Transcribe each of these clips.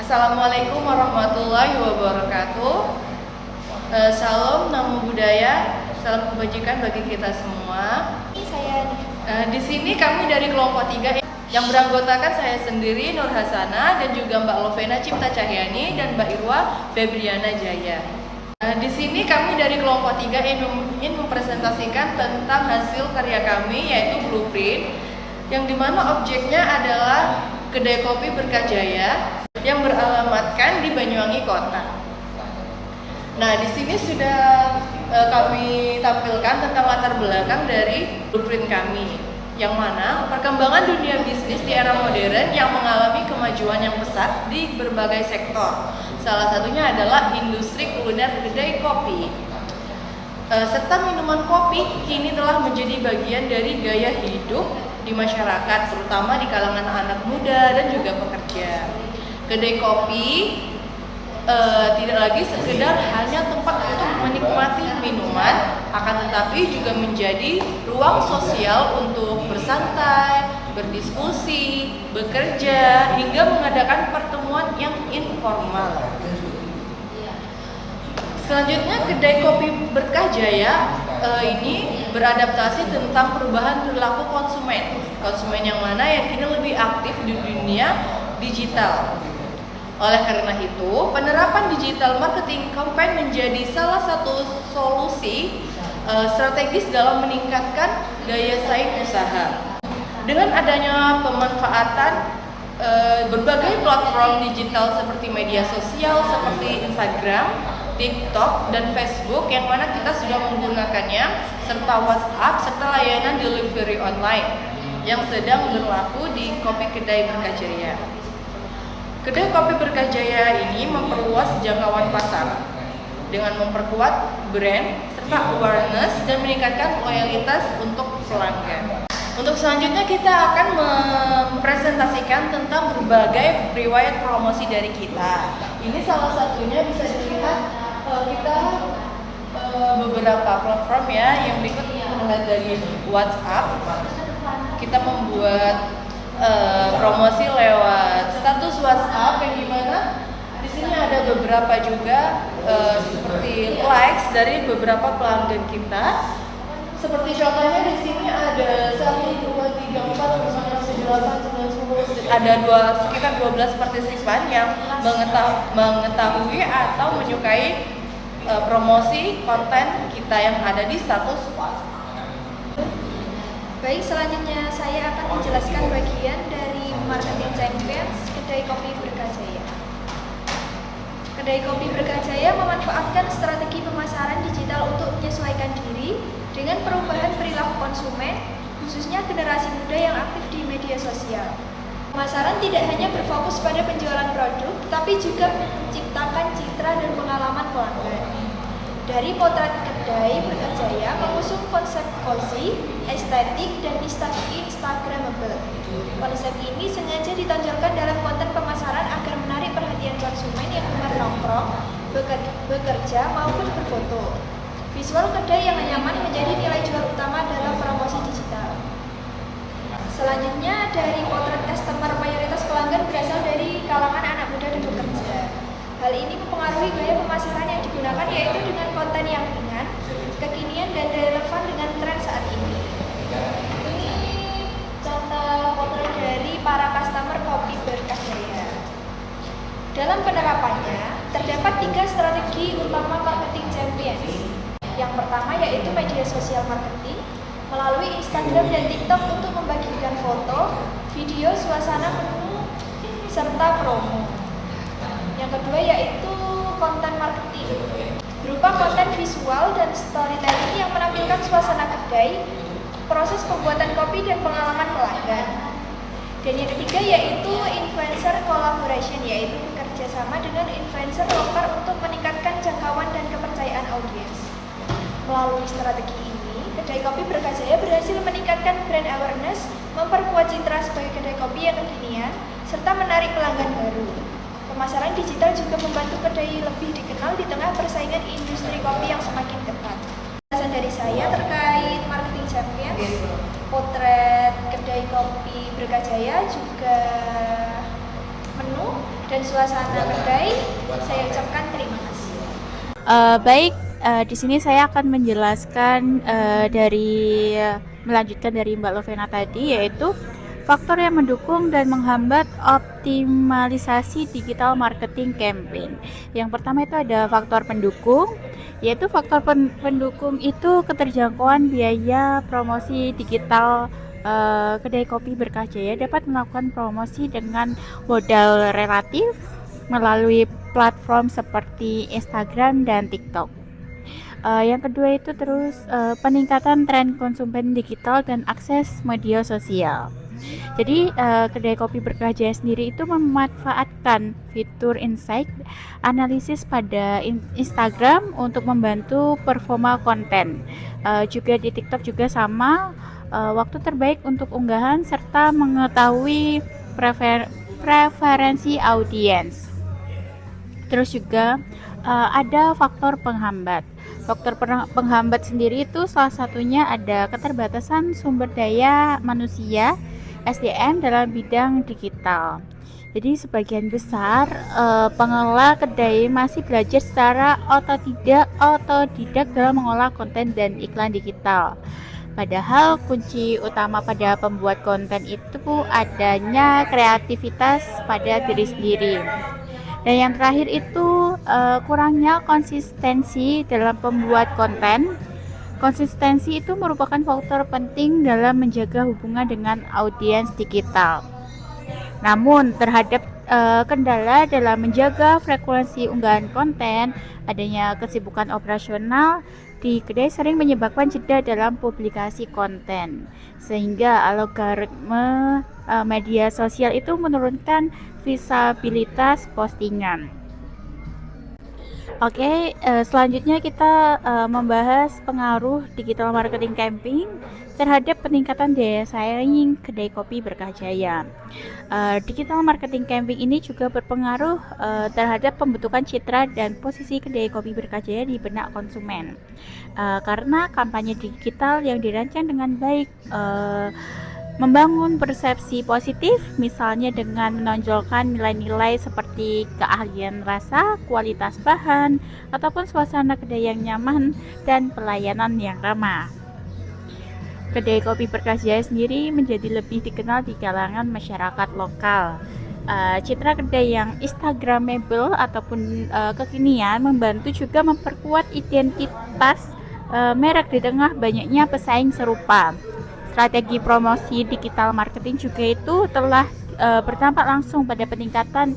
Assalamualaikum warahmatullahi wabarakatuh. Salam, namo buddhaya, salam kebajikan bagi kita semua. Di sini kami dari kelompok 3 yang beranggotakan saya sendiri Nur Hasana dan juga Mbak Lovena Cipta Cahyani dan Mbak Irwa Febriana Jaya. Di sini kami dari kelompok 3 ingin mempresentasikan tentang hasil karya kami yaitu blueprint, yang dimana objeknya adalah kedai kopi Berkajaya yang beralamatkan di Banyuwangi Kota. Nah, di sini sudah kami tampilkan tentang latar belakang dari blueprint kami, yang mana perkembangan dunia bisnis di era modern yang mengalami kemajuan yang pesat di berbagai sektor. Salah satunya adalah industri kuliner kedai kopi. Serta minuman kopi kini telah menjadi bagian dari gaya hidup di masyarakat, terutama di kalangan anak muda dan juga pekerja. Kedai kopi tidak lagi sekedar hanya tempat untuk menikmati minuman, akan tetapi juga menjadi ruang sosial untuk bersantai, berdiskusi, bekerja, hingga mengadakan pertemuan yang informal. Selanjutnya, kedai kopi Berkajaya ini beradaptasi tentang perubahan perilaku konsumen yang mana yang kini lebih aktif di dunia digital. Oleh karena itu, penerapan digital marketing campaign menjadi salah satu solusi strategis dalam meningkatkan daya saing usaha. Dengan adanya pemanfaatan berbagai platform digital seperti media sosial seperti Instagram, TikTok, dan Facebook yang mana kita sudah menggunakannya, serta WhatsApp, serta layanan delivery online yang sedang berlaku di Kopi Kedai Berkajaya. Kedai Kopi Berkajaya ini memperluas jangkauan pasar dengan memperkuat brand serta awareness dan meningkatkan loyalitas untuk pelanggan. Untuk selanjutnya kita akan mempresentasikan tentang berbagai riwayat promosi dari kita. Ini salah satunya bisa dilihat kita beberapa platform ya, yang berikut mulai dari WhatsApp. Kita membuat promosi lewat status WhatsApp yang dimana di sini ada beberapa juga seperti likes dari beberapa pelanggan kita. Seperti contohnya di sini ada 1, 2, 3, 4, 5, 6, 7, 8, 9, 10, ada sekitar 12 partisipan yang mengetahui atau menyukai promosi konten kita yang ada di status WhatsApp. Baik, selanjutnya saya akan menjelaskan bagian dari marketing champions Kedai Kopi Berkajaya. Kedai Kopi Berkajaya memanfaatkan strategi pemasaran digital untuk menyesuaikan diri dengan perubahan perilaku konsumen, khususnya generasi muda yang aktif di media sosial. Pemasaran tidak hanya berfokus pada penjualan produk, tapi juga menciptakan citra dan pengalaman pelanggan. Dari potret kedai Berkajaya mengusung konsep cozy, estetik, dan instagramable. Konsep ini sengaja ditonjolkan dalam konten pemasaran agar menarik perhatian konsumen yang gemar nongkrong, bekerja, maupun berfoto. Visual kedai yang nyaman menjadi nilai jual utama dalam promosi digital. Selanjutnya, dari potret customer, mayoritas pelanggan berasal dari kalangan anak muda dan bekerja. Hal ini mempengaruhi gaya pemasaran yang digunakan, yaitu dengan konten yang ringan, kekinian, dan relevan dengan tren saat ini. Ini contoh potret dari para customer Kopi Berkajaya. Dalam penerapannya, terdapat 3 strategi utama marketing champions. Yang pertama yaitu media sosial marketing, melalui Instagram dan TikTok untuk membagikan foto, video, suasana menu, serta promo. Yang kedua yaitu konten marketing, berupa konten visual dan storytelling yang menampilkan suasana kedai, proses pembuatan kopi, dan pengalaman pelanggan. Dan yang ketiga yaitu influencer collaboration, yaitu bekerja sama dengan influencer lokal untuk meningkatkan jangkauan dan kepercayaan audiens. Melalui strategi ini, Kedai Kopi Berkajaya berhasil meningkatkan brand awareness, memperkuat citra sebagai kedai kopi yang kekinian, serta menarik pelanggan baru. Pemasaran digital juga membantu kedai lebih dikenal di tengah persaingan industri kopi yang semakin ketat. Penjelasan dari saya terkait marketing champions, potret Kedai Kopi Berkajaya, juga menu dan suasana kedai, saya ucapkan terima kasih. Baik, di sini saya akan menjelaskan melanjutkan dari Mbak Lovena tadi, yaitu faktor yang mendukung dan menghambat optimalisasi digital marketing campaign. Yang pertama itu ada faktor pendukung, yaitu faktor pendukung itu keterjangkauan biaya promosi digital. Kedai kopi Berkah Jaya dapat melakukan promosi dengan modal relatif melalui platform seperti Instagram dan TikTok. Yang kedua itu terus peningkatan tren konsumen digital dan akses media sosial. Jadi kedai kopi Berkah Jaya sendiri itu memanfaatkan fitur insight analisis pada Instagram untuk membantu performa konten. Juga di TikTok juga sama, waktu terbaik untuk unggahan serta mengetahui preferensi audiens. Terus juga ada faktor penghambat. Faktor penghambat sendiri itu salah satunya ada keterbatasan sumber daya manusia SDM dalam bidang digital. Jadi sebagian besar pengelola kedai masih belajar secara otodidak dalam mengolah konten dan iklan digital. Padahal kunci utama pada pembuat konten itu adanya kreativitas pada diri sendiri. Dan yang terakhir itu kurangnya konsistensi dalam pembuat konten. Konsistensi itu merupakan faktor penting dalam menjaga hubungan dengan audiens digital. Namun terhadap kendala dalam menjaga frekuensi unggahan konten, adanya kesibukan operasional di kedai sering menyebabkan jeda dalam publikasi konten, sehingga algoritma media sosial itu menurunkan visibilitas postingan. Oke, selanjutnya kita membahas pengaruh digital marketing campaign terhadap peningkatan daya saing kedai kopi Berkah Jaya. Digital marketing campaign ini juga berpengaruh terhadap pembentukan citra dan posisi kedai kopi Berkah Jaya di benak konsumen. Karena kampanye digital yang dirancang dengan baik membangun persepsi positif, misalnya dengan menonjolkan nilai-nilai seperti keahlian rasa, kualitas bahan, ataupun suasana kedai yang nyaman dan pelayanan yang ramah. Kedai kopi Berkah Jaya sendiri menjadi lebih dikenal di kalangan masyarakat lokal. Citra kedai yang instagramable ataupun kekinian membantu juga memperkuat identitas merek di tengah banyaknya pesaing serupa. Strategi promosi digital marketing juga itu telah berdampak langsung pada peningkatan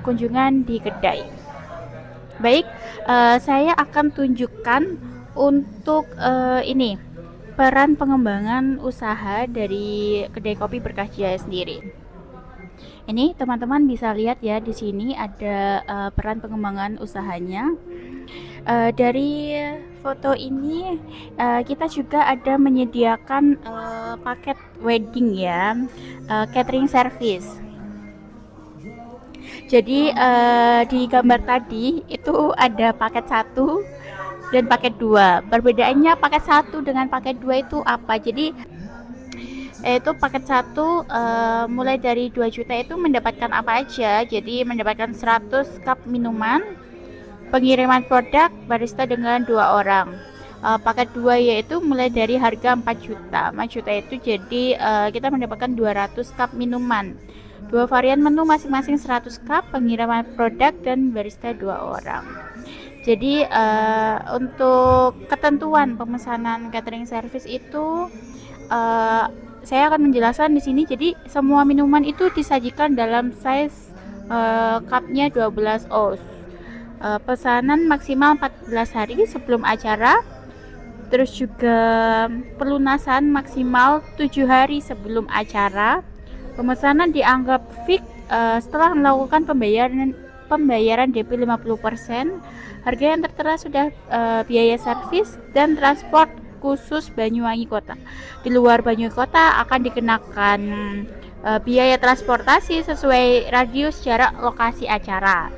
kunjungan di kedai. Baik, saya akan tunjukkan untuk ini peran pengembangan usaha dari kedai kopi Berkah Jaya sendiri. Ini teman-teman bisa lihat ya, di sini ada peran pengembangan usahanya. Dari foto ini kita juga ada menyediakan paket wedding ya, catering service. Jadi di gambar tadi itu ada paket 1 dan paket 2. Perbedaannya paket 1 dengan paket 2 itu apa? Jadi itu paket 1 mulai dari 2 juta itu mendapatkan apa aja? Jadi mendapatkan 100 cup minuman, pengiriman produk, barista dengan 2 orang. Paket 2 yaitu mulai dari harga 4 juta. 4 juta itu jadi kita mendapatkan 200 cup minuman. 2 varian menu masing-masing 100 cup, pengiriman produk dan barista 2 orang. Jadi untuk ketentuan pemesanan catering service itu saya akan menjelaskan di sini. Jadi semua minuman itu disajikan dalam size cupnya 12 oz. Pesanan maksimal 14 hari sebelum acara. Terus juga pelunasan maksimal 7 hari sebelum acara. Pemesanan dianggap fix setelah melakukan pembayaran DP 50%. Harga yang tertera sudah biaya servis dan transport khusus Banyuwangi Kota. Di luar Banyuwangi Kota akan dikenakan biaya transportasi sesuai radius jarak lokasi acara.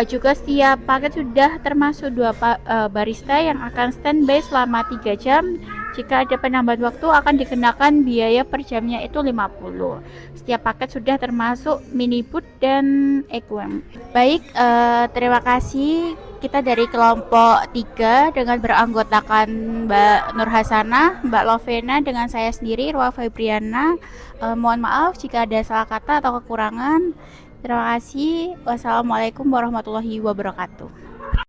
Juga setiap paket sudah termasuk 2 barista yang akan standby selama 3 jam Jika ada penambahan waktu akan dikenakan biaya per jamnya itu 50. Setiap paket sudah termasuk minibus dan equem. Baik, terima kasih. Kita dari kelompok 3 dengan beranggotakan Mbak Nur Hasanah, Mbak Lovena, dengan saya sendiri Rua Febriana. Mohon maaf jika ada salah kata atau kekurangan. Terima kasih. Wassalamualaikum warahmatullahi wabarakatuh.